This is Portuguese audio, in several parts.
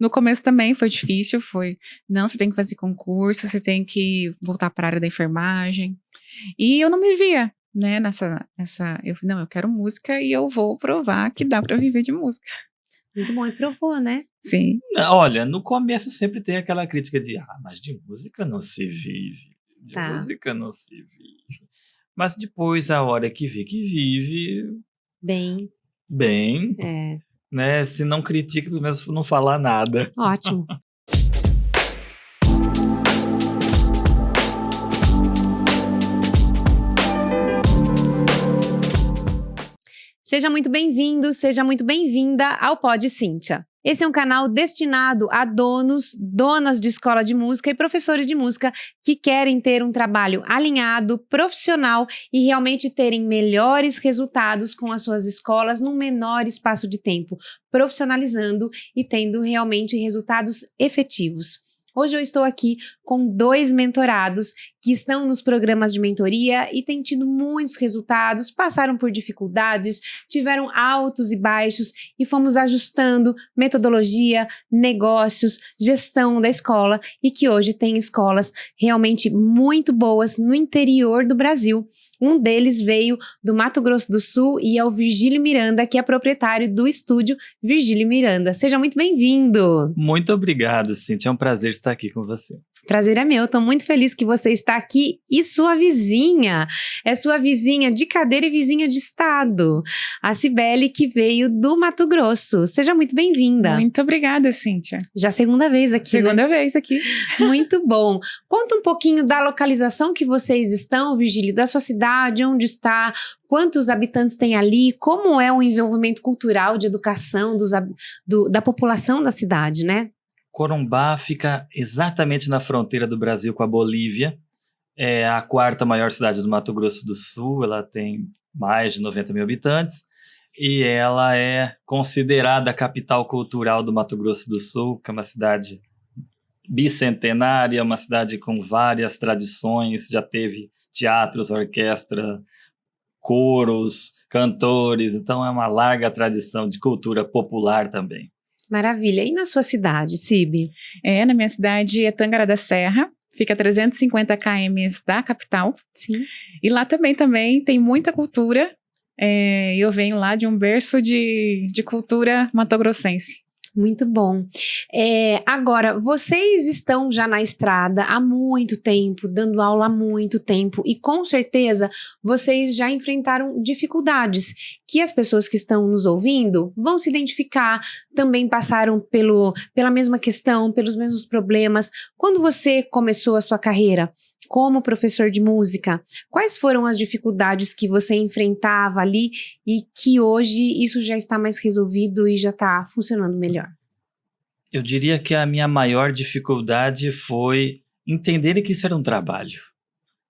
No começo também foi difícil, não, você tem que fazer concurso, você tem que voltar para a área da enfermagem. E eu não me via, né, não, eu quero música e eu vou provar que dá para viver de música. Muito bom, e provou, né? Sim. Olha, no começo sempre tem aquela crítica de, mas de música não se vive, de Tá. música não se vive. Mas depois, a hora que vê que vive Bem, né, se não critica, pelo menos não falar nada. ótimo. Seja muito bem-vindo, seja muito bem-vinda ao Pod Cíntia. Esse é um canal destinado a donos, donas de escola de música e professores de música que querem ter um trabalho alinhado, profissional e realmente terem melhores resultados com as suas escolas num menor espaço de tempo, profissionalizando e tendo realmente resultados efetivos. Hoje eu estou aqui com 2 mentorados que estão nos programas de mentoria e têm tido muitos resultados, passaram por dificuldades, tiveram altos e baixos e fomos ajustando metodologia, negócios, gestão da escola e que hoje tem escolas realmente muito boas no interior do Brasil. Um deles veio do Mato Grosso do Sul e é o Virgílio Miranda, que é proprietário do estúdio Virgílio Miranda. Seja muito bem-vindo! Muito obrigado, Cíntia. É um prazer estar aqui com você. Prazer é meu, estou muito feliz que você está aqui e sua vizinha, é sua vizinha de cadeira e vizinha de estado, a Cibele, que veio do Mato Grosso. Seja muito bem-vinda. Muito obrigada, Cíntia. Já segunda vez aqui, Segunda vez aqui. Muito bom. Conta um pouquinho da localização que vocês estão, Virgílio, da sua cidade, onde está, quantos habitantes tem ali, como é o envolvimento cultural de educação da população da cidade, né? Corumbá fica exatamente na fronteira do Brasil com a Bolívia. É a 4ª maior cidade do Mato Grosso do Sul. Ela tem mais de 90 mil habitantes. E ela é considerada a capital cultural do Mato Grosso do Sul, que é uma cidade bicentenária, uma cidade com várias tradições. Já teve teatros, orquestra, coros, cantores. Então é uma larga tradição de cultura popular também. Maravilha. E na sua cidade, Cibi? Na minha cidade é Tangará da Serra, fica a 350 km da capital. Sim. E lá também tem muita cultura. Eu venho lá de um berço de cultura matogrossense. Muito bom. Agora, vocês estão já na estrada há muito tempo, dando aula há muito tempo e com certeza vocês já enfrentaram dificuldades que as pessoas que estão nos ouvindo vão se identificar, também passaram pela mesma questão, pelos mesmos problemas. Quando você começou a sua carreira como professor de música, quais foram as dificuldades que você enfrentava ali e que hoje isso já está mais resolvido e já está funcionando melhor? Eu diria que a minha maior dificuldade foi entender que isso era um trabalho.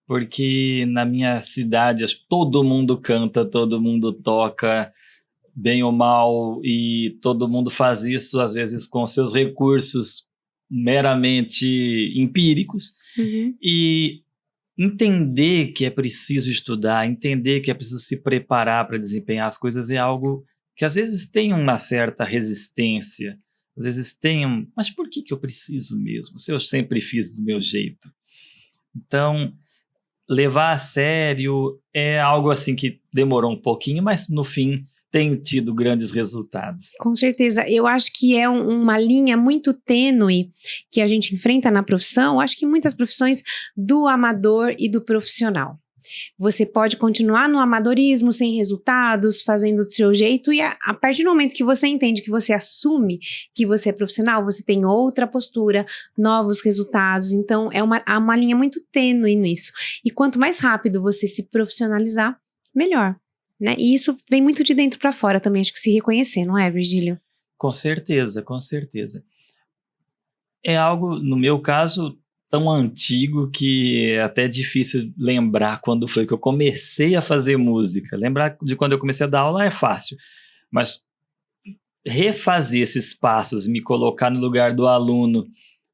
Porque na minha cidade todo mundo canta, todo mundo toca, bem ou mal, e todo mundo faz isso às vezes com seus recursos meramente empíricos. Uhum. E entender que é preciso estudar, entender que é preciso se preparar para desempenhar as coisas é algo que às vezes tem uma certa resistência, às vezes tem mas por que eu preciso mesmo, se eu sempre fiz do meu jeito? Então, levar a sério é algo assim que demorou um pouquinho, mas no fim tem tido grandes resultados. Com certeza, eu acho que é uma linha muito tênue que a gente enfrenta na profissão, acho que em muitas profissões, do amador e do profissional. Você pode continuar no amadorismo, sem resultados, fazendo do seu jeito, e a partir do momento que você entende, que você assume que você é profissional, você tem outra postura, novos resultados, então há uma linha muito tênue nisso. E quanto mais rápido você se profissionalizar, melhor. Né? E isso vem muito de dentro para fora também, acho que se reconhecer, não é, Virgílio? Com certeza, com certeza. É algo, no meu caso, tão antigo que é até difícil lembrar quando foi que eu comecei a fazer música. Lembrar de quando eu comecei a dar aula é fácil, mas refazer esses passos, me colocar no lugar do aluno,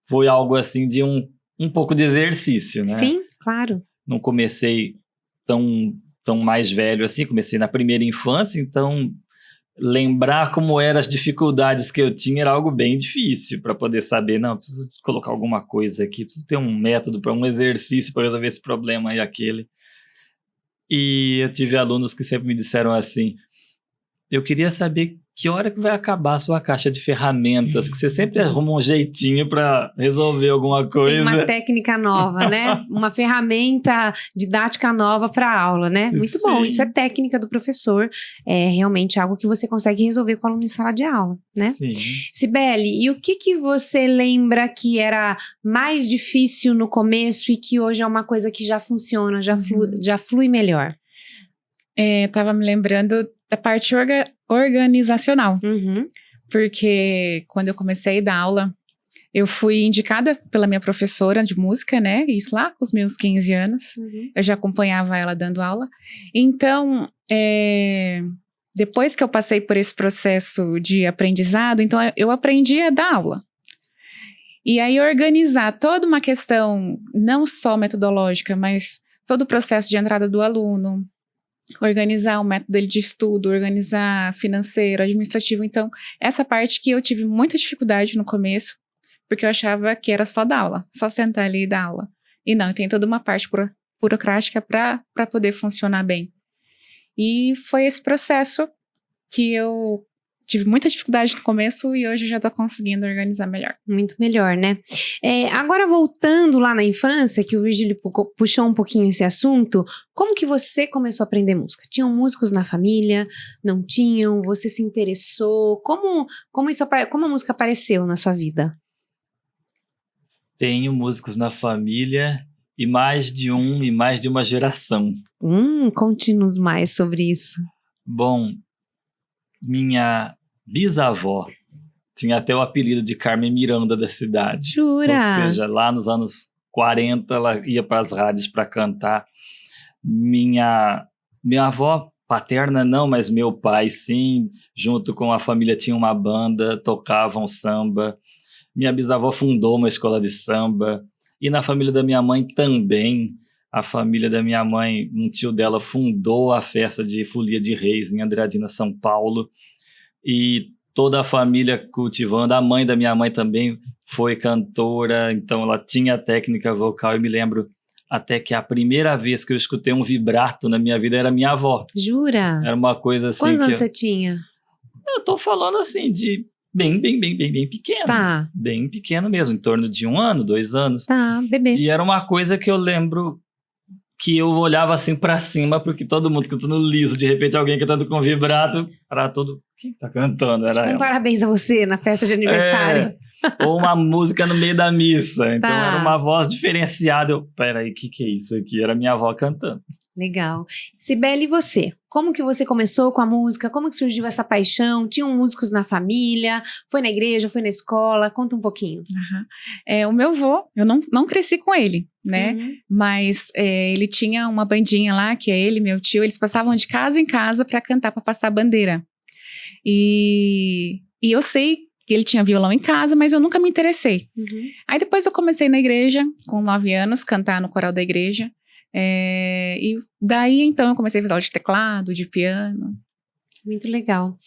foi algo assim de um pouco de exercício, né? Sim, claro. Não comecei tão mais velho assim, comecei na primeira infância, então lembrar como eram as dificuldades que eu tinha era algo bem difícil para poder saber, não, preciso colocar alguma coisa aqui, preciso ter um método, para um exercício para resolver esse problema e aquele. E eu tive alunos que sempre me disseram assim, eu queria saber que hora que vai acabar a sua caixa de ferramentas, que você sempre arruma um jeitinho para resolver alguma coisa. Tem uma técnica nova, né? Uma ferramenta didática nova para a aula, né? Muito bom, isso é técnica do professor, é realmente algo que você consegue resolver com o aluno em sala de aula, né? Sim. Cibele, e o que você lembra que era mais difícil no começo e que hoje é uma coisa que já funciona, já flui melhor? Tava me lembrando da parte organizacional. Porque quando eu comecei a dar aula, eu fui indicada pela minha professora de música, né? Isso lá com os meus 15 anos. Eu já acompanhava ela dando aula. Então, depois que eu passei por esse processo de aprendizado, então eu aprendi a dar aula. E aí organizar toda uma questão, não só metodológica, mas todo o processo de entrada do aluno, organizar o método dele de estudo, organizar financeiro, administrativo. Então, essa parte que eu tive muita dificuldade no começo, porque eu achava que era só dar aula, só sentar ali e dar aula. E não, tem toda uma parte burocrática para poder funcionar bem. E foi esse processo que eu tive muita dificuldade no começo e hoje já tô conseguindo organizar melhor. Muito melhor, né? Agora, voltando lá na infância, que o Virgílio puxou um pouquinho esse assunto, como que você começou a aprender música? Tinham músicos na família? Não tinham? Você se interessou? Como a música apareceu na sua vida? Tenho músicos na família e mais de uma geração. Conte-nos mais sobre isso. Bom, minha bisavó tinha até o apelido de Carmen Miranda da cidade. Jura? Ou seja, lá nos anos 40 ela ia para as rádios para cantar. Minha avó paterna não, mas meu pai sim, junto com a família tinha uma banda, tocavam samba. Minha bisavó fundou uma escola de samba. E na família da minha mãe também. A família da minha mãe, um tio dela fundou a festa de Folia de Reis em Andradina, São Paulo. E toda a família cultivando. A mãe da minha mãe também foi cantora, então ela tinha técnica vocal. Eu me lembro até que a primeira vez que eu escutei um vibrato na minha vida era minha avó. Jura? Era uma coisa assim. Quantos anos você tinha? Eu tô falando assim de bem pequeno. Tá. Bem pequeno mesmo, em torno de 1 ano, 2 anos. Tá, bebê. E era uma coisa que eu lembro que eu olhava assim pra cima, porque todo mundo cantando liso, de repente alguém cantando com vibrato, para todo... Quem tá cantando? Era tipo, ela. Parabéns a você na festa de aniversário. Ou uma música no meio da missa. Então Tá. era uma voz diferenciada. Peraí, o que é isso aqui? Era minha avó cantando. Legal. Cibele, e você? Como que você começou com a música? Como que surgiu essa paixão? Tinham músicos na família? Foi na igreja? Foi na escola? Conta um pouquinho. O meu avô, eu não cresci com ele, né? Mas ele tinha uma bandinha lá, que é ele, meu tio, eles passavam de casa em casa para cantar, para passar bandeira. E eu sei que ele tinha violão em casa, mas eu nunca me interessei. Aí depois eu comecei na igreja, com 9 anos, cantar no coral da igreja. E daí então eu comecei a fazer aula de teclado, de piano. Muito legal.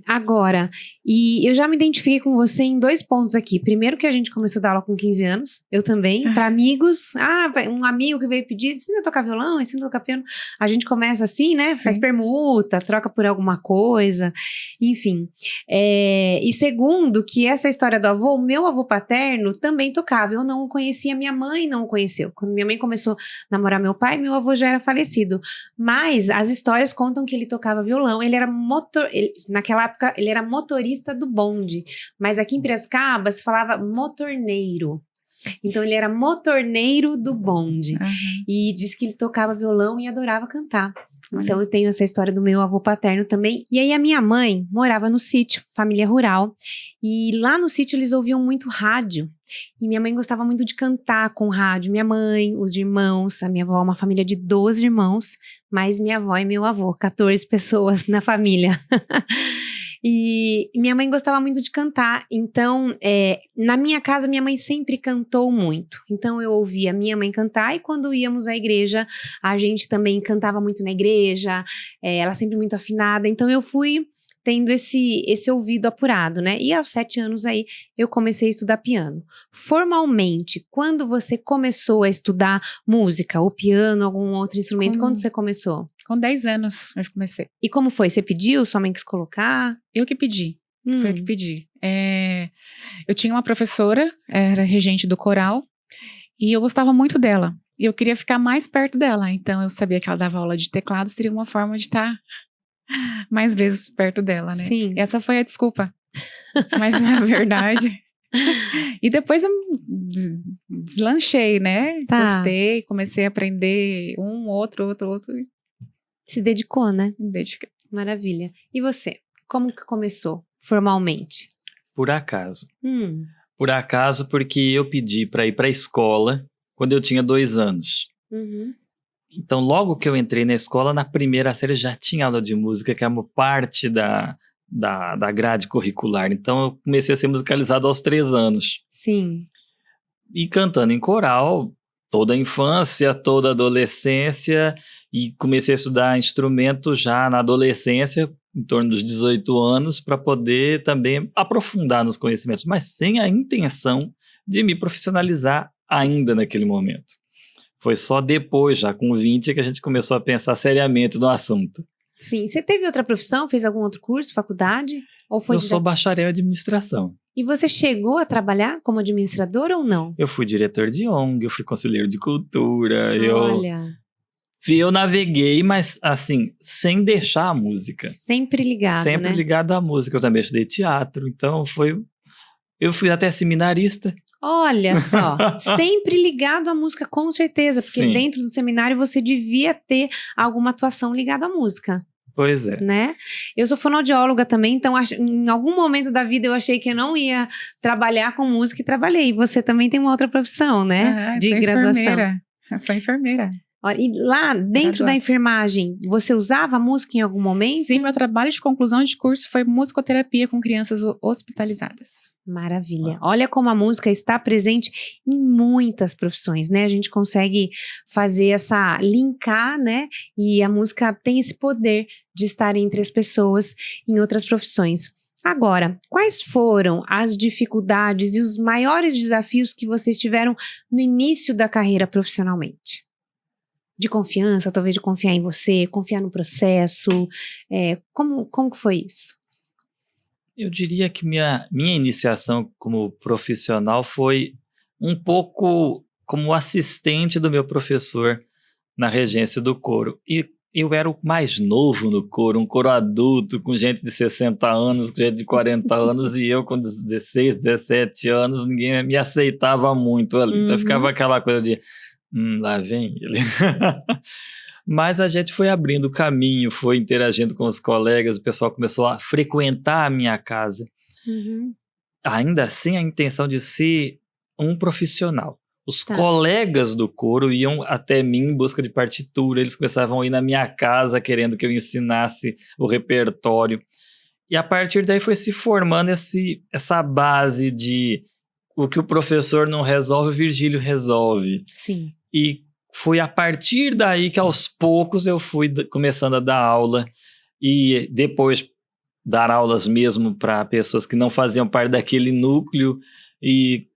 Agora, e eu já me identifiquei com você em 2 pontos aqui. Primeiro que a gente começou a dar aula com 15 anos, eu também, para amigos. Um amigo que veio pedir, ensina a tocar violão, ensina a tocar piano. A gente começa assim, né? Sim. Faz permuta, troca por alguma coisa, enfim. E segundo, que essa história do avô, meu avô paterno também tocava. Eu não o conhecia, minha mãe não o conheceu. Quando minha mãe começou a namorar meu pai, meu avô já era falecido. Mas as histórias contam que ele tocava violão. Ele era naquela época, ele era motorista do bonde, mas aqui em Piracicaba se falava motorneiro. Então ele era motorneiro do bonde. E diz que ele tocava violão e adorava cantar. Então eu tenho essa história do meu avô paterno também. E aí a minha mãe morava no sítio, família rural. E lá no sítio eles ouviam muito rádio. E minha mãe gostava muito de cantar com rádio. Minha mãe, os irmãos, a minha avó, uma família de 12 irmãos, mais minha avó e meu avô, 14 pessoas na família. E minha mãe gostava muito de cantar, então na minha casa minha mãe sempre cantou muito. Então eu ouvia minha mãe cantar e quando íamos à igreja a gente também cantava muito na igreja, ela sempre muito afinada, então eu fui tendo esse ouvido apurado, né? E aos 7 anos aí eu comecei a estudar piano. Formalmente, quando você começou a estudar música, ou piano, algum outro instrumento, quando você começou? Com 10 anos eu comecei. E como foi? Você pediu? Sua mãe quis colocar? Eu que pedi. Foi eu que pedi. Eu tinha uma professora, era regente do coral, e eu gostava muito dela. E eu queria ficar mais perto dela. Então eu sabia que ela dava aula de teclado, seria uma forma de estar mais vezes perto dela, né? Sim. Essa foi a desculpa. Mas na verdade... E depois eu deslanchei, né? Tá. Gostei, comecei a aprender outro. Se dedicou, né? Me dediquei. Maravilha. E você? Como que começou formalmente? Por acaso. Por acaso, porque eu pedi para ir para a escola quando eu tinha 2 anos. Então, logo que eu entrei na escola, na primeira série já tinha aula de música, que é uma parte da grade curricular. Então, eu comecei a ser musicalizado aos 3 anos. Sim. E cantando em coral, toda a infância, toda a adolescência, e comecei a estudar instrumento já na adolescência, em torno dos 18 anos, para poder também aprofundar nos conhecimentos, mas sem a intenção de me profissionalizar ainda naquele momento. Foi só depois, já com 20, que a gente começou a pensar seriamente no assunto. Sim. Você teve outra profissão? Fez algum outro curso, faculdade? Ou foi Eu sou bacharel em administração. E você chegou a trabalhar como administrador ou não? Eu fui diretor de ONG, eu fui conselheiro de cultura, Olha. eu naveguei, mas assim, sem deixar a música. Sempre ligado, Sempre né? ligado à música. Eu também estudei teatro, então eu fui até seminarista. Olha só, sempre ligado à música, com certeza, porque Sim. dentro do seminário você devia ter alguma atuação ligada à música, Pois é. né? Eu sou fonoaudióloga também, então em algum momento da vida eu achei que eu não ia trabalhar com música e trabalhei. E você também tem uma outra profissão, né? De graduação. Eu sou enfermeira. Olha, e lá dentro da enfermagem, você usava música em algum momento? Sim, meu trabalho de conclusão de curso foi musicoterapia com crianças hospitalizadas. Maravilha. Olha como a música está presente em muitas profissões, né? A gente consegue fazer linkar, né? E a música tem esse poder de estar entre as pessoas em outras profissões. Agora, quais foram as dificuldades e os maiores desafios que vocês tiveram no início da carreira profissionalmente? De confiança, talvez de confiar em você, confiar no processo. Como que foi isso? Eu diria que minha iniciação como profissional foi um pouco como assistente do meu professor na regência do coro. E eu era o mais novo no coro, um coro adulto, com gente de 60 anos, com gente de 40 anos, e eu com 16, 17 anos, ninguém me aceitava muito ali. Então ficava aquela coisa de... lá vem ele. Mas a gente foi abrindo caminho, foi interagindo com os colegas, o pessoal começou a frequentar a minha casa. Ainda sem a intenção de ser um profissional. Os colegas do coro iam até mim em busca de partitura, eles começavam a ir na minha casa querendo que eu ensinasse o repertório. E a partir daí foi se formando essa base de o que o professor não resolve, o Virgílio resolve. Sim. E foi a partir daí que aos poucos eu fui começando a dar aula e depois dar aulas mesmo para pessoas que não faziam parte daquele núcleo e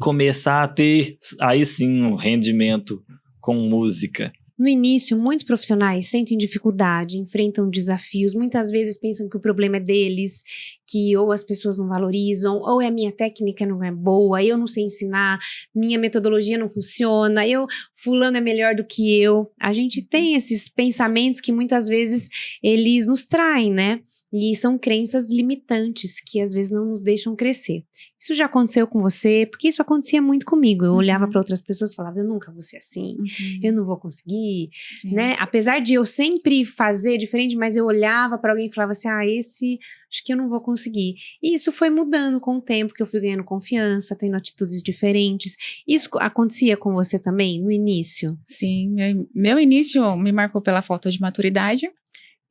começar a ter aí sim um rendimento com música. No início, muitos profissionais sentem dificuldade, enfrentam desafios, muitas vezes pensam que o problema é deles, que ou as pessoas não valorizam, ou a minha técnica não é boa, eu não sei ensinar, minha metodologia não funciona, fulano é melhor do que eu. A gente tem esses pensamentos que muitas vezes eles nos traem, né? E são crenças limitantes que às vezes não nos deixam crescer. Isso já aconteceu com você? Porque isso acontecia muito comigo. Eu olhava para outras pessoas e falava, eu nunca vou ser assim, eu não vou conseguir, né? Apesar de eu sempre fazer diferente, mas eu olhava para alguém e falava assim, acho que eu não vou conseguir. E isso foi mudando com o tempo, que eu fui ganhando confiança, tendo atitudes diferentes. Isso acontecia com você também, no início? Sim, meu início me marcou pela falta de maturidade.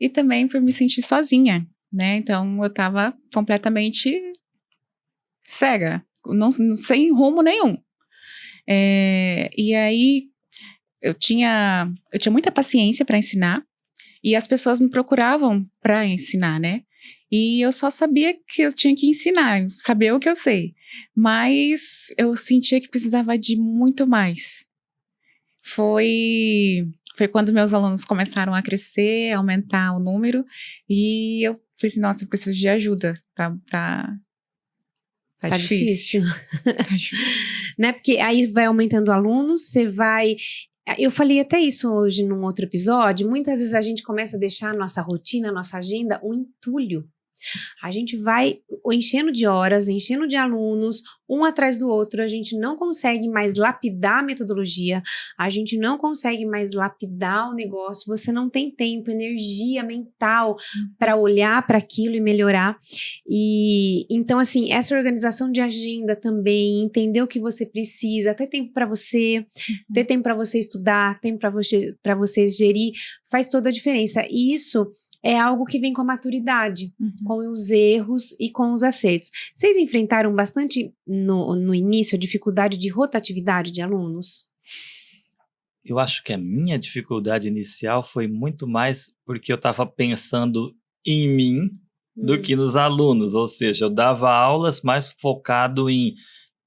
E também por me sentir sozinha. né? Então eu estava completamente cega, sem rumo nenhum. E aí eu tinha muita paciência para ensinar e as pessoas me procuravam para ensinar, né? E eu só sabia que eu tinha que ensinar, saber o que eu sei. Mas eu sentia que precisava de muito mais. Foi quando meus alunos começaram a crescer, a aumentar o número, e eu falei assim, nossa, eu preciso de ajuda, tá difícil. Tá difícil. Né? Porque aí vai aumentando alunos, você vai... Eu falei até isso hoje num outro episódio, muitas vezes a gente começa a deixar a nossa rotina, a nossa agenda, um entulho. A gente vai enchendo de horas, enchendo de alunos, um atrás do outro, a gente não consegue mais lapidar a metodologia, a gente não consegue mais lapidar o negócio, você não tem tempo, energia mental para olhar para aquilo e melhorar. E então, assim, essa organização de agenda também, entender o que você precisa, ter tempo para você, ter tempo para você estudar, tempo para você gerir, faz toda a diferença. E isso é algo que vem com a maturidade, com os erros e com os acertos. Vocês enfrentaram bastante no início a dificuldade de rotatividade de alunos? Eu acho que a minha dificuldade inicial foi muito mais porque eu estava pensando em mim do que nos alunos, ou seja, eu dava aulas mais focado em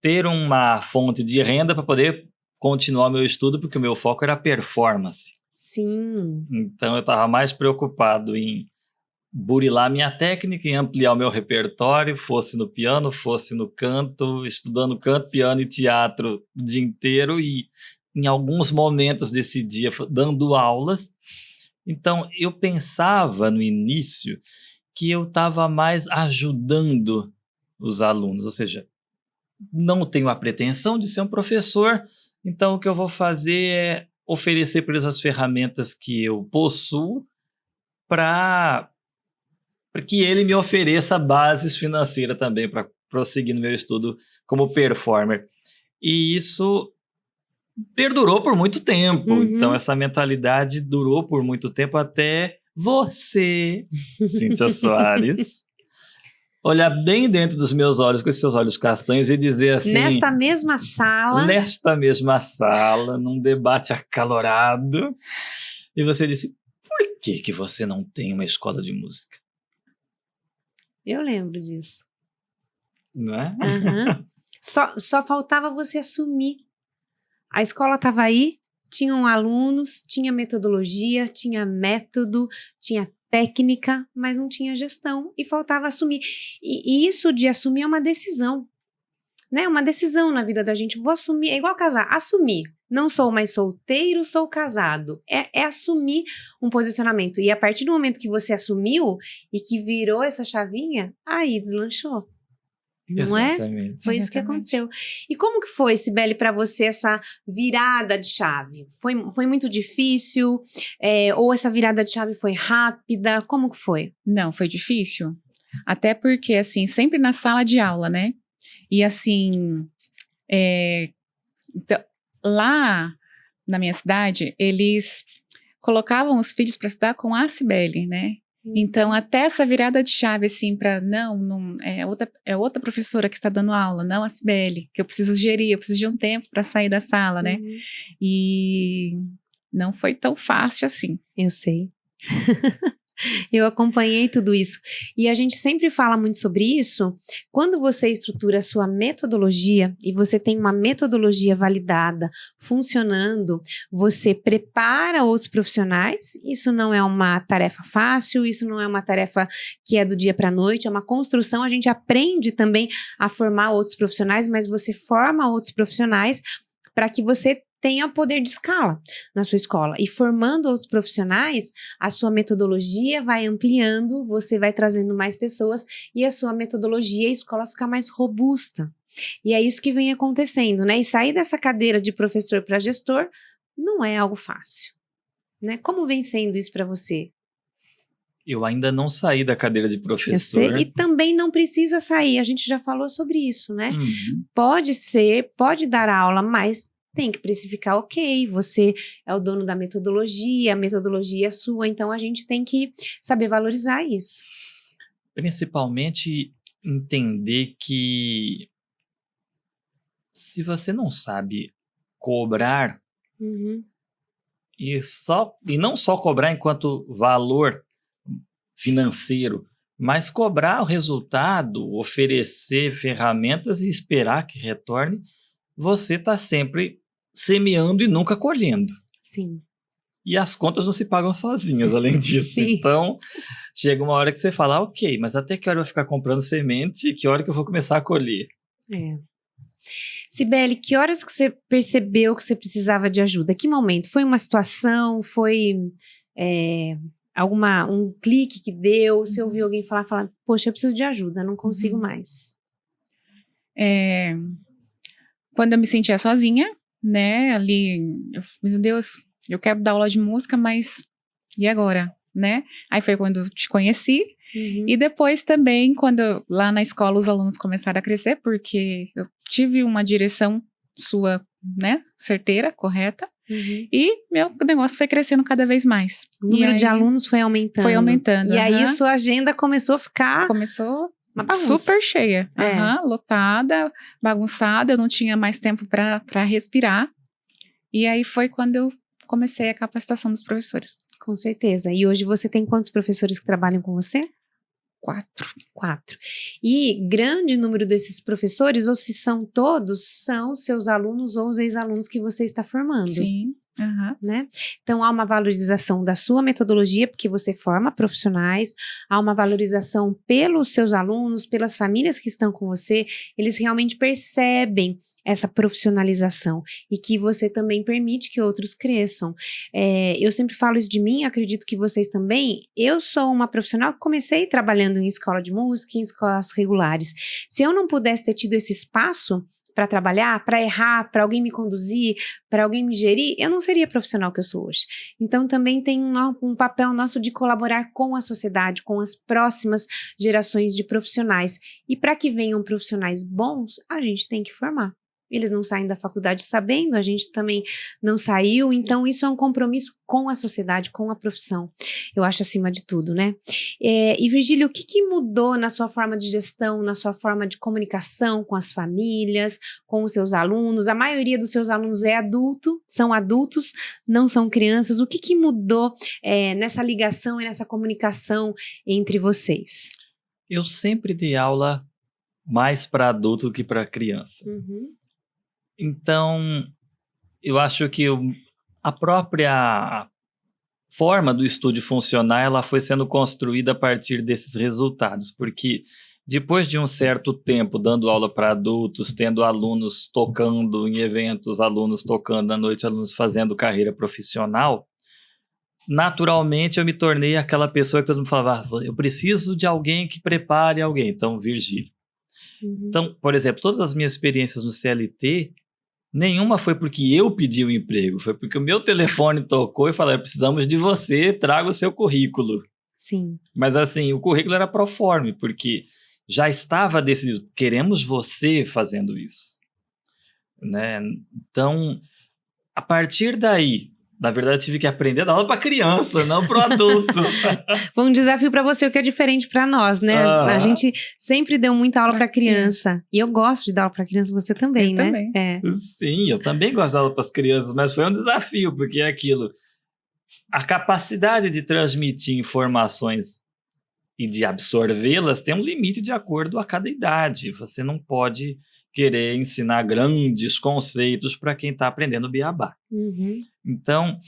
ter uma fonte de renda para poder continuar meu estudo, porque o meu foco era performance. Sim. Então eu estava mais preocupado em burilar minha técnica, em ampliar o meu repertório, fosse no piano, fosse no canto, estudando canto, piano e teatro o dia inteiro e em alguns momentos desse dia dando aulas. Então eu pensava no início que eu estava mais ajudando os alunos, ou seja, não tenho a pretensão de ser um professor, então o que eu vou fazer é oferecer para eles as ferramentas que eu possuo para que ele me ofereça bases financeiras também para prosseguir no meu estudo como performer. E isso perdurou por muito tempo. Então essa mentalidade durou por muito tempo até você, Cíntia Soares, olhar bem dentro dos meus olhos com esses seus olhos castanhos e dizer assim... Nesta mesma sala, num debate acalorado, e você disse, por que você não tem uma escola de música? Eu lembro disso. Não é? Só faltava você assumir. A escola estava aí, tinham alunos, tinha metodologia, tinha método, tinha técnica, mas não tinha gestão e faltava assumir. E isso de assumir é uma decisão, né? Uma decisão na vida da gente. Vou assumir, é igual casar, assumir. Não sou mais solteiro, sou casado. É assumir um posicionamento. E a partir do momento que você assumiu e que virou essa chavinha, aí deslanchou. Não Exatamente. é? Foi isso que aconteceu. E como que foi, Cibele, para você essa virada de chave? Foi muito difícil? Ou essa virada de chave foi rápida? Como que foi? Não, foi difícil. Até porque, assim, sempre na sala de aula, né? E, assim, então, lá na minha cidade, eles colocavam os filhos para estudar com a Cibele, né? Então, até essa virada de chave, assim, para não é outra professora que está dando aula, não a Cibele, que eu preciso gerir, eu preciso de um tempo para sair da sala, né? E não foi tão fácil assim. Eu sei. Eu acompanhei tudo isso. E a gente sempre fala muito sobre isso. Quando você estrutura a sua metodologia e você tem uma metodologia validada, funcionando, você prepara outros profissionais. Isso não é uma tarefa fácil, isso não é uma tarefa que é do dia para a noite, é uma construção. A gente aprende também a formar outros profissionais, mas você forma outros profissionais para que você tenha poder de escala na sua escola. E formando os profissionais, a sua metodologia vai ampliando, você vai trazendo mais pessoas e a sua metodologia, a escola fica mais robusta. E é isso que vem acontecendo, né? E sair dessa cadeira de professor para gestor não é algo fácil, né? Como vem sendo isso para você? Eu ainda não saí da cadeira de professor. Eu sei, e também não precisa sair, a gente já falou sobre isso, né? Pode dar aula, mas tem que precificar, ok, você é o dono da metodologia, a metodologia é sua, então a gente tem que saber valorizar isso. principalmente entender que se você não sabe cobrar, Uhum. e não só cobrar enquanto valor financeiro, mas cobrar o resultado, oferecer ferramentas e esperar que retorne, você está sempre semeando e nunca colhendo. Sim. E as contas não se pagam sozinhas, além disso. Sim. Então, chega uma hora que você fala, ok, mas até que hora eu vou ficar comprando semente e que hora que eu vou começar a colher? É. Cibele, que horas que você percebeu que você precisava de ajuda? Que momento? Foi uma situação? Foi um clique que deu? Você ouviu alguém falar, poxa, eu preciso de ajuda, não consigo mais. Quando eu me sentia sozinha, né, ali, meu Deus, eu quero dar aula de música, mas e agora, né? Aí foi quando eu te conheci, Uhum. e depois também, quando lá na escola os alunos começaram a crescer, porque eu tive uma direção sua, né, certeira, correta, Uhum. e meu negócio foi crescendo cada vez mais. O número de alunos foi aumentando. Foi aumentando, E aí aham. sua agenda começou a ficar Começou uma bagunça. super cheia, É. lotada, bagunçada, eu não tinha mais tempo para respirar. E aí foi quando eu comecei a capacitação dos professores. Com certeza. E hoje você tem quantos professores que trabalham com você? 4. 4. E grande número desses professores, ou se são todos, são seus alunos ou os ex-alunos que você está formando. Sim. Aham. Né? Então há uma valorização da sua metodologia, porque você forma profissionais, há uma valorização pelos seus alunos, pelas famílias que estão com você, eles realmente percebem essa profissionalização e que você também permite que outros cresçam. Eu sempre falo isso de mim, acredito que vocês também. Eu sou uma profissional que comecei trabalhando em escola de música, em escolas regulares. Se eu não pudesse ter tido esse espaço para trabalhar, para errar, para alguém me conduzir, para alguém me gerir, eu não seria a profissional que eu sou hoje. Então também tem um papel nosso de colaborar com a sociedade, com as próximas gerações de profissionais. E para que venham profissionais bons, a gente tem que formar. Eles não saem da faculdade sabendo, a gente também não saiu, então isso é um compromisso com a sociedade, com a profissão, eu acho acima de tudo, né? E Virgílio, o que mudou na sua forma de gestão, na sua forma de comunicação com as famílias, com os seus alunos? A maioria dos seus alunos são adultos, não são crianças. O que mudou nessa ligação e nessa comunicação entre vocês? Eu sempre dei aula mais para adulto do que para criança. Uhum. Então, eu acho que a própria forma do estúdio funcionar, ela foi sendo construída a partir desses resultados, porque depois de um certo tempo dando aula para adultos, tendo alunos tocando em eventos, alunos tocando à noite, alunos fazendo carreira profissional, naturalmente eu me tornei aquela pessoa que todo mundo falava, eu preciso de alguém que prepare alguém, então Virgílio. Uhum. Então, por exemplo, todas as minhas experiências no CLT, nenhuma foi porque eu pedi o emprego, foi porque o meu telefone tocou e falou, precisamos de você, traga o seu currículo. Sim. Mas assim, o currículo era proforme, porque já estava decidido, queremos você fazendo isso. Né? Então, a partir daí, na verdade, eu tive que aprender a dar aula para criança, não para o adulto. Foi um desafio para você, o que é diferente para nós, né? A gente sempre deu muita aula para criança. E eu gosto de dar aula para criança, você também, eu né? Também. Sim, eu também gosto de dar aula para as crianças, mas foi um desafio, porque é aquilo. A capacidade de transmitir informações e de absorvê-las tem um limite de acordo a cada idade. Você não pode querer ensinar grandes conceitos para quem está aprendendo beabá. Uhum. Então,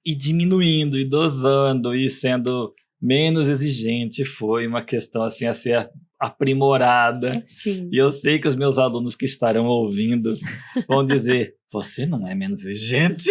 ir diminuindo, e dosando, e sendo menos exigente foi uma questão assim a ser aprimorada. Sim. E eu sei que os meus alunos que estarão ouvindo vão dizer, você não é menos exigente?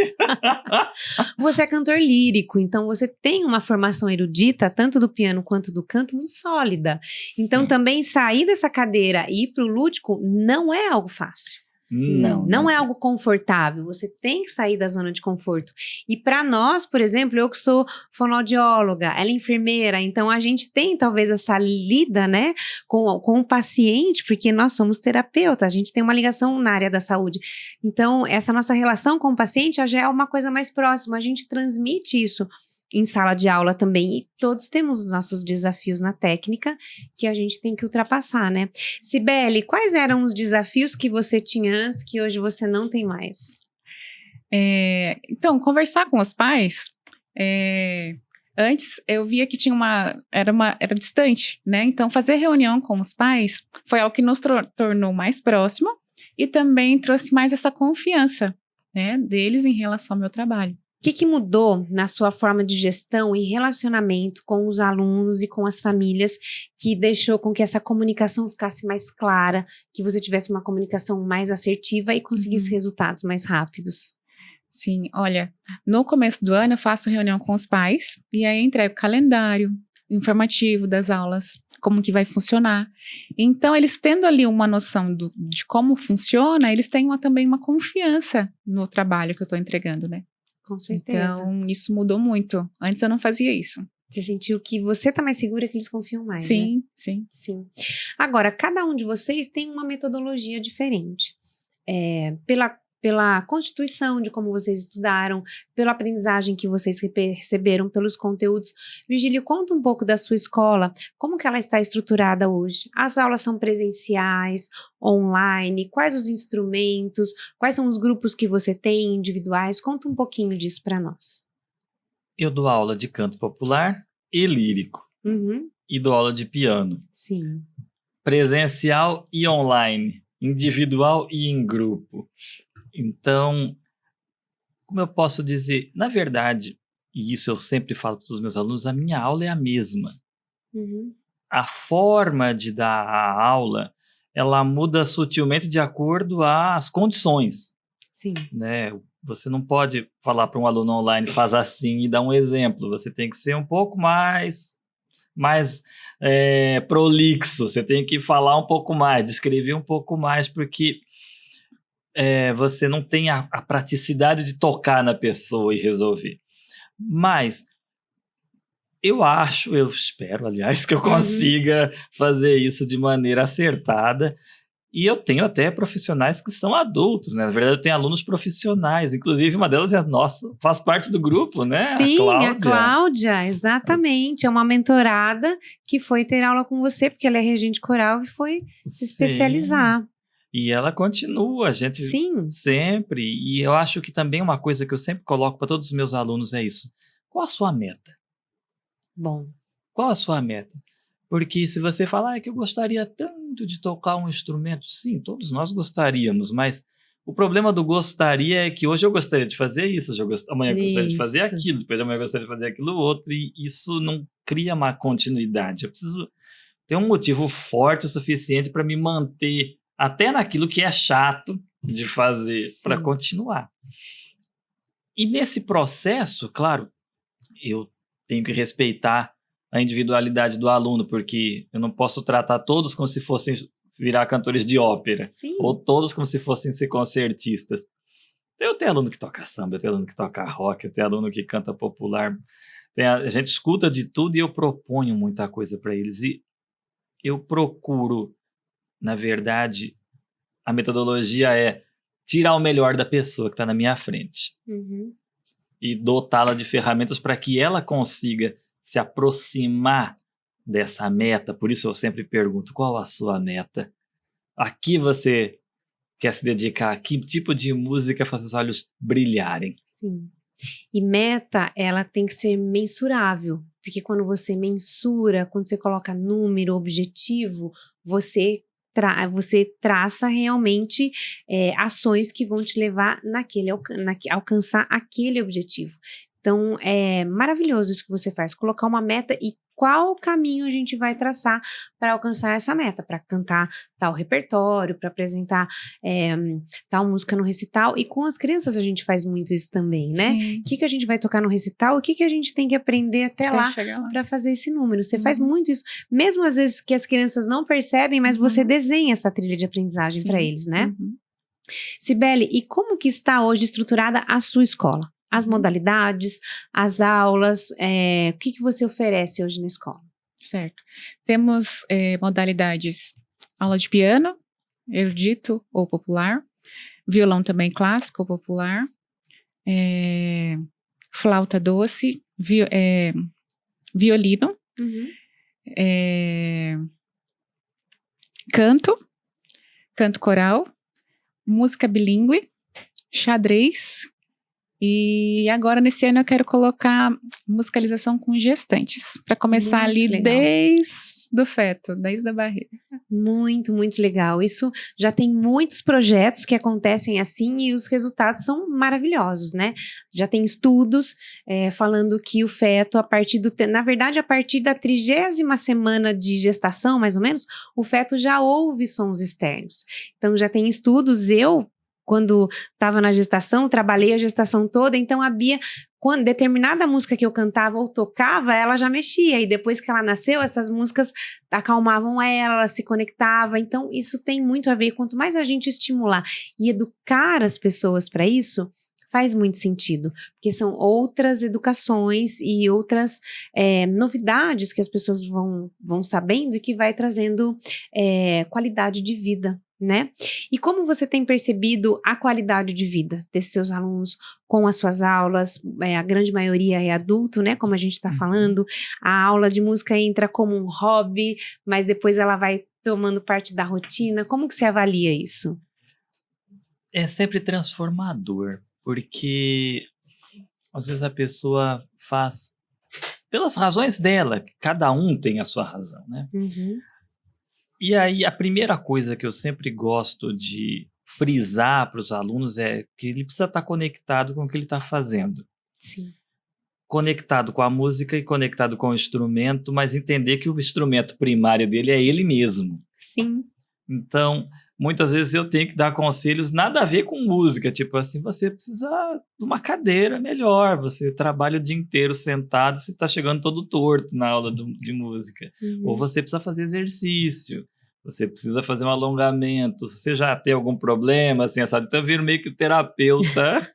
Você é cantor lírico, então você tem uma formação erudita, tanto do piano quanto do canto, muito sólida. Então também sair dessa cadeira e ir para o lúdico não é algo fácil. Não é algo confortável, você tem que sair da zona de conforto. E para nós, por exemplo, eu que sou fonoaudióloga, ela é enfermeira, então a gente tem talvez essa lida, né, com o paciente, porque nós somos terapeutas, a gente tem uma ligação na área da saúde. Então, essa nossa relação com o paciente já é uma coisa mais próxima, a gente transmite isso em sala de aula também, e todos temos os nossos desafios na técnica que a gente tem que ultrapassar, né? Cibele, quais eram os desafios que você tinha antes que hoje você não tem mais? Então, conversar com os pais, antes eu via que era distante, né? Então, fazer reunião com os pais foi algo que nos tornou mais próximo e também trouxe mais essa confiança, né, deles em relação ao meu trabalho. O que mudou na sua forma de gestão e relacionamento com os alunos e com as famílias que deixou com que essa comunicação ficasse mais clara, que você tivesse uma comunicação mais assertiva e conseguisse resultados mais rápidos? Sim, olha, no começo do ano eu faço reunião com os pais e aí entrego o calendário informativo das aulas, como que vai funcionar. Então, eles tendo ali uma noção de como funciona, eles têm também uma confiança no trabalho que eu estou entregando, né? Com certeza. Então, isso mudou muito. Antes eu não fazia isso. Você sentiu que você tá mais segura, que eles confiam mais, Sim, né? sim. Sim. Agora, cada um de vocês tem uma metodologia diferente. Pela constituição de como vocês estudaram, pela aprendizagem que vocês receberam, pelos conteúdos. Virgílio, conta um pouco da sua escola, como que ela está estruturada hoje? As aulas são presenciais, online? Quais os instrumentos? Quais são os grupos que você tem, individuais? Conta um pouquinho disso para nós. Eu dou aula de canto popular e lírico. E dou aula de piano. Sim. Presencial e online. Individual e em grupo. Então, como eu posso dizer? Na verdade, e isso eu sempre falo para os meus alunos, a minha aula é a mesma. A forma de dar a aula, ela muda sutilmente de acordo às condições. Sim. Né? Você não pode falar para um aluno online, faz assim e dar um exemplo. Você tem que ser um pouco mais prolixo. Você tem que falar um pouco mais, descrever um pouco mais, porque você não tem a praticidade de tocar na pessoa e resolver. Mas eu espero, aliás, que eu consiga fazer isso de maneira acertada. E eu tenho até profissionais que são adultos, né? Na verdade, eu tenho alunos profissionais. Inclusive, uma delas é nossa, faz parte do grupo, né? Sim, a Cláudia, exatamente. É uma mentorada que foi ter aula com você, porque ela é regente coral e foi se especializar. E ela continua, a gente sempre. E eu acho que também uma coisa que eu sempre coloco para todos os meus alunos é isso. Qual a sua meta? Bom. Qual a sua meta? Porque se você falar que eu gostaria tanto de tocar um instrumento, sim, todos nós gostaríamos, mas o problema do gostaria é que hoje eu gostaria de fazer isso, amanhã eu gostaria de fazer aquilo, depois de amanhã eu gostaria de fazer aquilo outro, e isso não cria uma continuidade. Eu preciso ter um motivo forte o suficiente para me manter até naquilo que é chato de fazer, para continuar. E nesse processo, claro, eu tenho que respeitar a individualidade do aluno, porque eu não posso tratar todos como se fossem virar cantores de ópera, ou todos como se fossem ser concertistas. Eu tenho aluno que toca samba, eu tenho aluno que toca rock, eu tenho aluno que canta popular, a gente escuta de tudo e eu proponho muita coisa para eles. E eu procuro, na verdade, a metodologia é tirar o melhor da pessoa que está na minha frente e dotá-la de ferramentas para que ela consiga se aproximar dessa meta. Por isso eu sempre pergunto, qual a sua meta? A que você quer se dedicar? A que tipo de música faz os olhos brilharem? Sim. E meta, ela tem que ser mensurável, porque quando você mensura, quando você coloca número, objetivo, você traça realmente ações que vão te levar alcançar aquele objetivo. Então, é maravilhoso isso que você faz, colocar uma meta e qual caminho a gente vai traçar para alcançar essa meta, para cantar tal repertório, para apresentar tal música no recital. E com as crianças a gente faz muito isso também, né? O que a gente vai tocar no recital, o que a gente tem que aprender até lá para fazer esse número. Você faz muito isso, mesmo às vezes que as crianças não percebem, mas você desenha essa trilha de aprendizagem para eles, né? Cibele, e como que está hoje estruturada a sua escola? As modalidades, as aulas, o que você oferece hoje na escola? Certo. Temos modalidades, aula de piano, erudito ou popular, violão também clássico ou popular, flauta doce violino, canto coral, música bilíngue, xadrez. E agora, nesse ano, eu quero colocar musicalização com gestantes, para começar Muito ali legal. desde o feto, desde a barriga. Muito, muito legal. Isso já tem muitos projetos que acontecem assim e os resultados são maravilhosos, né? Já tem estudos falando que o feto, a partir na verdade, a partir da 30ª semana de gestação, mais ou menos, o feto já ouve sons externos. Então, já tem estudos. Quando estava na gestação, trabalhei a gestação toda, então a Bia, quando determinada música que eu cantava ou tocava, ela já mexia, e depois que ela nasceu, essas músicas acalmavam ela se conectava, então isso tem muito a ver, quanto mais a gente estimular e educar as pessoas para isso, faz muito sentido, porque são outras educações e outras novidades que as pessoas vão sabendo e que vai trazendo qualidade de vida, né? E como você tem percebido a qualidade de vida desses seus alunos com as suas aulas? A grande maioria é adulto, né? Como a gente está falando, a aula de música entra como um hobby, mas depois ela vai tomando parte da rotina. Como que você avalia isso? É sempre transformador, porque às vezes a pessoa faz pelas razões dela, cada um tem a sua razão, né? E aí, a primeira coisa que eu sempre gosto de frisar para os alunos é que ele precisa estar conectado com o que ele está fazendo. Sim. Conectado com a música e conectado com o instrumento, mas entender que o instrumento primário dele é ele mesmo. Sim. Então, muitas vezes eu tenho que dar conselhos nada a ver com música, tipo assim, você precisa de uma cadeira melhor, você trabalha o dia inteiro sentado, você está chegando todo torto na aula de música. Ou você precisa fazer exercício, você precisa fazer um alongamento, você já tem algum problema, assim, sabe? Então eu viro meio que o terapeuta.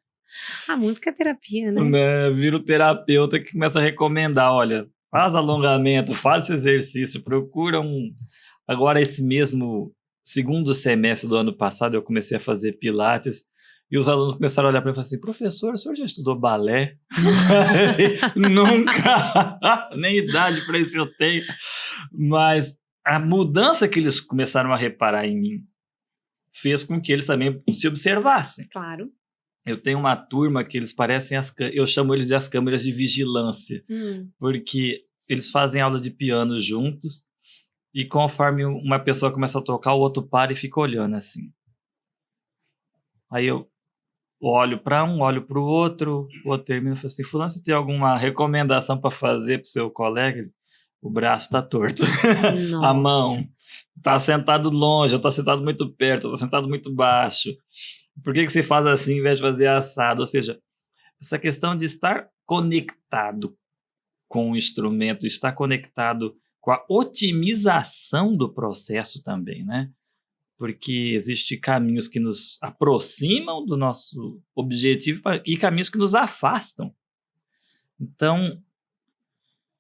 A música é terapia, né? Vira o terapeuta que começa a recomendar, olha, faz alongamento, faz esse exercício, procura Agora, esse mesmo segundo semestre do ano passado, eu comecei a fazer pilates e os alunos começaram a olhar para mim e falaram assim, professor, o senhor já estudou balé? Nunca! Nem idade para isso eu tenho. Mas a mudança que eles começaram a reparar em mim fez com que eles também se observassem. Claro. Eu tenho uma turma que eles parecem eu chamo eles de as câmeras de vigilância, porque eles fazem aula de piano juntos e conforme uma pessoa começa a tocar, o outro para e fica olhando assim. Aí eu olho para um, olho para o outro termina e falo assim, fulano, você tem alguma recomendação para fazer para o seu colega? O braço está torto, a mão está sentado longe, está sentado muito perto, está sentado muito baixo. Por que você faz assim em vez de fazer assado? Ou seja, essa questão de estar conectado com o instrumento, estar conectado com a otimização do processo também, né? Porque existem caminhos que nos aproximam do nosso objetivo e caminhos que nos afastam. Então,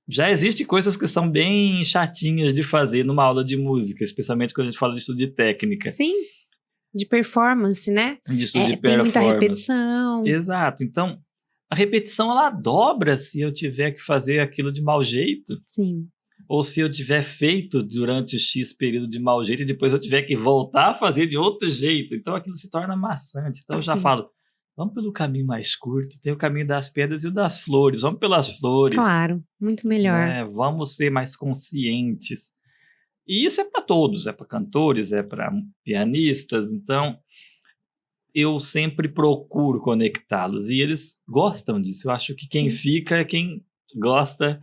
já existem coisas que são bem chatinhas de fazer numa aula de música, especialmente quando a gente fala de estudo de técnica. Sim, de performance, né? De estudo de tem performance. muita repetição. Exato. Então, a repetição, ela dobra se eu tiver que fazer aquilo de mau jeito. Sim. Ou se eu tiver feito durante o X período de mau jeito e depois eu tiver que voltar a fazer de outro jeito. Então, aquilo se torna maçante. Então, eu já falo, vamos pelo caminho mais curto. Tem o caminho das pedras e o das flores. Vamos pelas flores. Claro, muito melhor. Né? Vamos ser mais conscientes. E isso é para todos. É para cantores, é para pianistas. Então, eu sempre procuro conectá-los. E eles gostam disso. Eu acho que quem fica é quem gosta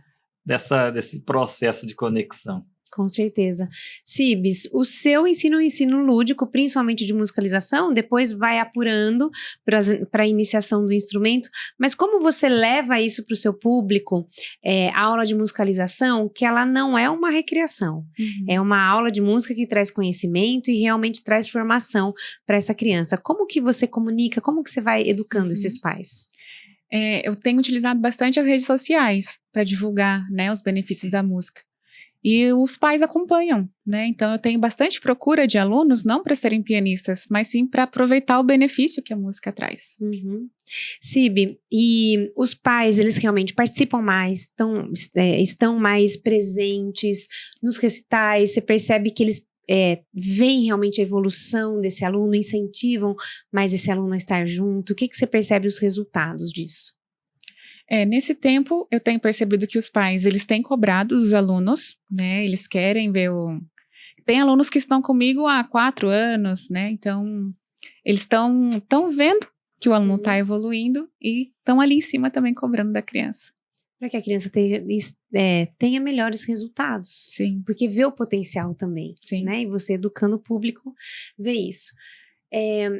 desse processo de conexão. Com certeza. Cibes, o seu ensino é um ensino lúdico, principalmente de musicalização, depois vai apurando para a iniciação do instrumento, mas como você leva isso para o seu público, a aula de musicalização, que ela não é uma recreação, é uma aula de música que traz conhecimento e realmente traz formação para essa criança. Como que você comunica, como que você vai educando esses pais? Eu tenho utilizado bastante as redes sociais para divulgar, né, os benefícios da música. E os pais acompanham, né? Então eu tenho bastante procura de alunos, não para serem pianistas, mas sim para aproveitar o benefício que a música traz. Uhum. Cibi, e os pais, eles realmente participam mais, estão mais presentes nos recitais, você percebe que eles veem realmente a evolução desse aluno, incentivam mais esse aluno a estar junto? O que você percebe os resultados disso? Nesse tempo, eu tenho percebido que os pais, eles têm cobrado os alunos, né? Eles querem ver Tem alunos que estão comigo há 4 anos, né? Então, eles estão vendo que o aluno está evoluindo e estão ali em cima também cobrando da criança. Para que a criança tenha melhores resultados. Sim. Porque vê o potencial também, Sim. né? E você educando o público vê isso.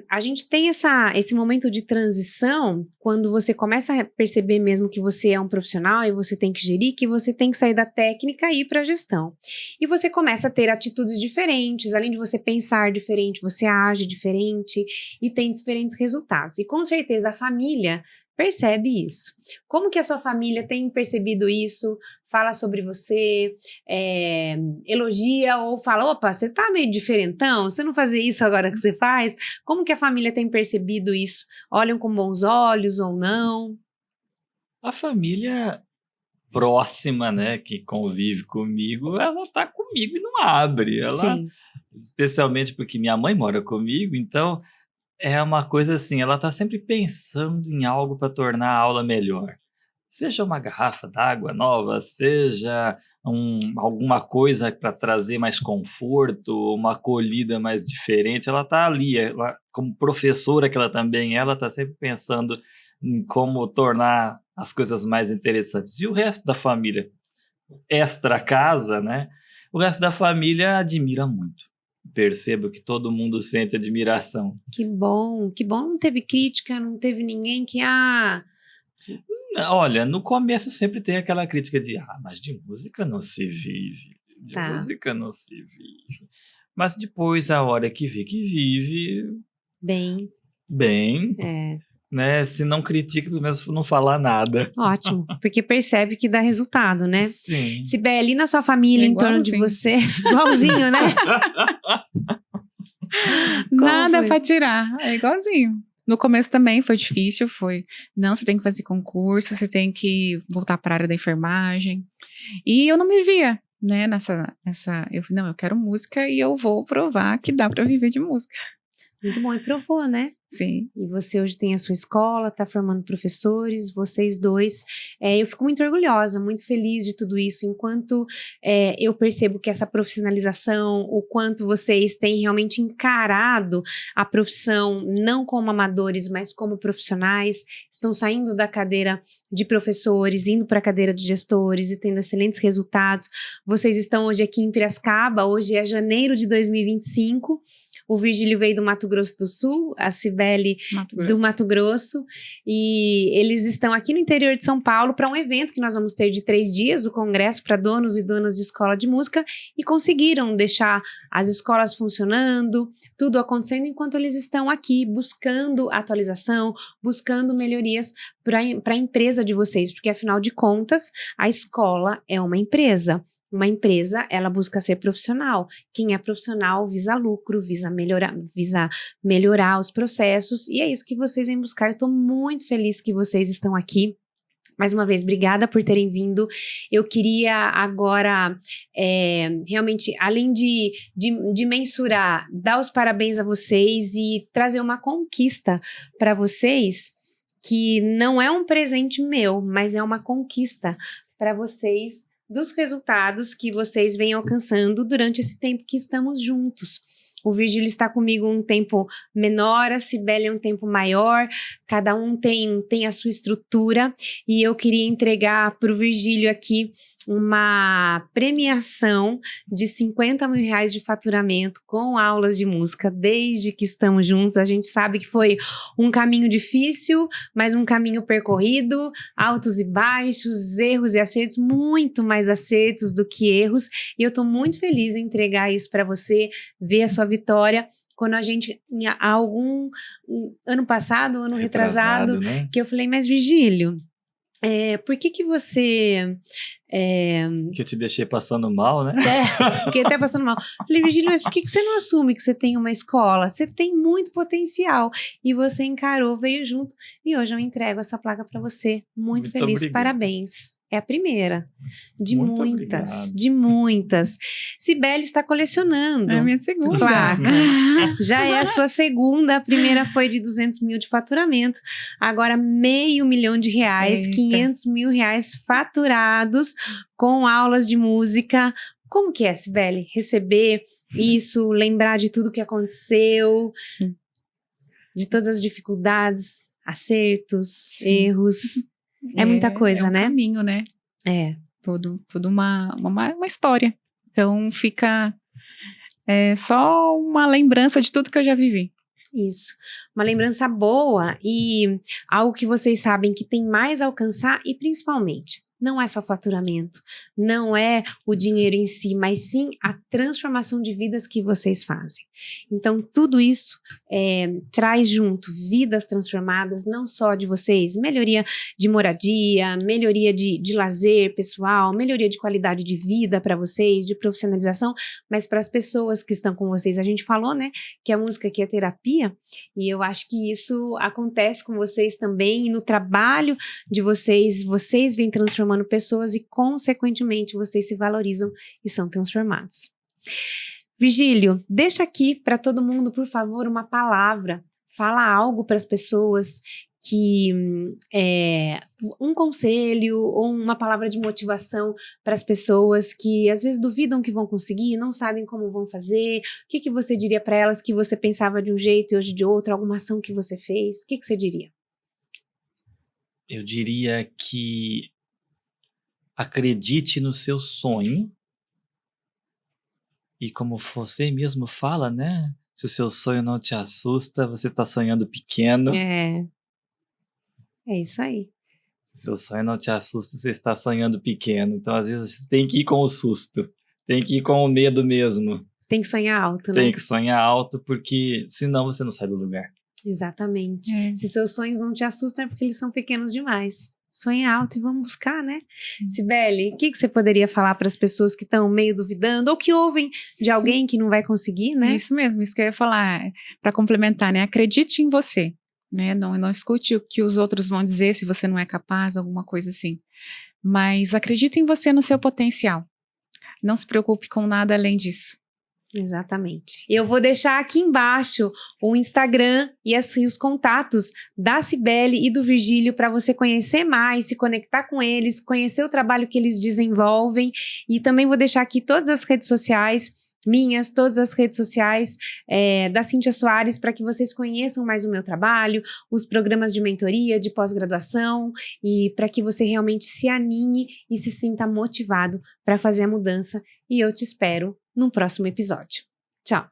A gente tem esse momento de transição quando você começa a perceber mesmo que você é um profissional e você tem que gerir, que você tem que sair da técnica e ir para a gestão. E você começa a ter atitudes diferentes, além de você pensar diferente, você age diferente e tem diferentes resultados. E com certeza a família percebe isso. Como que a sua família tem percebido isso? Fala sobre você, elogia ou fala, opa, você tá meio diferentão, você não fazia isso agora que você faz? Como que a família tem percebido isso? Olham com bons olhos ou não? A família próxima, né, que convive comigo, ela tá comigo e não abre. Sim. Especialmente porque minha mãe mora comigo, então é uma coisa assim, ela tá sempre pensando em algo para tornar a aula melhor. Seja uma garrafa d'água nova, seja alguma coisa para trazer mais conforto, uma acolhida mais diferente, ela tá ali, como professora que ela também é, ela tá sempre pensando em como tornar as coisas mais interessantes. E o resto da família, extra casa, né? O resto da família admira muito. Percebo que todo mundo sente admiração. Que bom, não teve crítica, não teve ninguém que, Olha, no começo sempre tem aquela crítica de, mas de música não se vive, de Tá. música não se vive. Mas depois, a hora que vê que vive bem, né? Se não critica, pelo menos não falar nada. ótimo, porque percebe que dá resultado, né? Sim. Sibeli, na sua família, em torno de você, igualzinho, né? Nada para tirar, é igualzinho. No começo também foi difícil, não, você tem que fazer concurso, você tem que voltar para a área da enfermagem. E eu não me via, né, eu falei, não, eu quero música e eu vou provar que dá para viver de música. Muito bom, e provou, né? Sim. E você hoje tem a sua escola, está formando professores, vocês dois. Eu fico muito orgulhosa, muito feliz de tudo isso, enquanto eu percebo que essa profissionalização, o quanto vocês têm realmente encarado a profissão, não como amadores, mas como profissionais, estão saindo da cadeira de professores, indo para a cadeira de gestores e tendo excelentes resultados. Vocês estão hoje aqui em Piracicaba, hoje é janeiro de 2025, o Virgílio veio do Mato Grosso do Sul, a Cibele do Mato Grosso, e eles estão aqui no interior de São Paulo para um evento que nós vamos ter de 3 dias, o congresso para donos e donas de escola de música, e conseguiram deixar as escolas funcionando, tudo acontecendo enquanto eles estão aqui buscando atualização, buscando melhorias para a empresa de vocês, porque afinal de contas, a escola é uma empresa. Uma empresa, ela busca ser profissional. Quem é profissional visa lucro, visa melhorar os processos, e é isso que vocês vêm buscar. Eu estou muito feliz que vocês estão aqui. Mais uma vez, obrigada por terem vindo. Eu queria agora, realmente, além de mensurar, dar os parabéns a vocês e trazer uma conquista para vocês, que não é um presente meu, mas é uma conquista para vocês, dos resultados que vocês vêm alcançando durante esse tempo que estamos juntos. O Virgílio está comigo um tempo menor, a Cibele um tempo maior, cada um tem a sua estrutura, e eu queria entregar para o Virgílio aqui uma premiação de R$50 mil de faturamento com aulas de música desde que estamos juntos. A gente sabe que foi um caminho difícil, mas um caminho percorrido, altos e baixos, erros e acertos, muito mais acertos do que erros, e eu estou muito feliz em entregar isso para você, ver a sua vitória. Quando a gente, ano passado, ano retrasado, né? que eu falei, mas Virgílio, por que você Que eu te deixei passando mal, né? Fiquei até passando mal. Falei, Virgílio, mas por que você não assume que você tem uma escola? Você tem muito potencial. E você encarou, veio junto. E hoje eu entrego essa placa para você. Muito feliz, obrigado. Parabéns. É a primeira de Muito muitas, obrigado. de muitas. Cibele está colecionando É a minha segunda. placas. Já é a sua segunda. A primeira foi de 200 mil de faturamento. Agora R$500 mil, Eita. 500 mil reais faturados com aulas de música. Como que é, Cibele? Receber isso, lembrar de tudo que aconteceu, Sim. de todas as dificuldades, acertos, Sim. erros. É muita coisa, é um né? caminho, né? É. Tudo uma história. Então fica só uma lembrança de tudo que eu já vivi. Isso, uma lembrança boa e algo que vocês sabem que tem mais a alcançar e principalmente, não é só faturamento, não é o dinheiro em si, mas sim a transformação de vidas que vocês fazem. Então, tudo isso traz junto vidas transformadas, não só de vocês, melhoria de moradia, melhoria de lazer pessoal, melhoria de qualidade de vida para vocês, de profissionalização, mas para as pessoas que estão com vocês. A gente falou, né, que a música aqui é terapia, e eu acho que isso acontece com vocês também, e no trabalho de vocês vêm transformando pessoas e, consequentemente, vocês se valorizam e são transformados. Virgílio, deixa aqui para todo mundo, por favor, uma palavra. Fala algo para as pessoas que um conselho ou uma palavra de motivação para as pessoas que às vezes duvidam que vão conseguir, não sabem como vão fazer. O que você diria para elas que você pensava de um jeito e hoje de outro, alguma ação que você fez? O que você diria? Eu diria que acredite no seu sonho e como você mesmo fala, né? Se o seu sonho não te assusta, você está sonhando pequeno. É isso aí. Se o seu sonho não te assusta, você está sonhando pequeno. Então, às vezes, você tem que ir com o susto. Tem que ir com o medo mesmo. Tem que sonhar alto, né? Tem que sonhar alto, porque senão você não sai do lugar. Exatamente. Se seus sonhos não te assustam é porque eles são pequenos demais. Sonha alto e vamos buscar, né? Sim. Cibele, o que você poderia falar para as pessoas que estão meio duvidando ou que ouvem de alguém que não vai conseguir, né? Isso mesmo, isso que eu ia falar, para complementar, né? Acredite em você, né? Não escute o que os outros vão dizer se você não é capaz, alguma coisa assim. Mas acredite em você, no seu potencial. Não se preocupe com nada além disso. Exatamente. Eu vou deixar aqui embaixo o Instagram e assim os contatos da Cibele e do Virgílio para você conhecer mais, se conectar com eles, conhecer o trabalho que eles desenvolvem, e também vou deixar aqui todas as redes sociais minhas, todas as redes sociais da Cíntia Soares, para que vocês conheçam mais o meu trabalho, os programas de mentoria, de pós-graduação, e para que você realmente se anime e se sinta motivado para fazer a mudança. E eu te espero no próximo episódio. Tchau!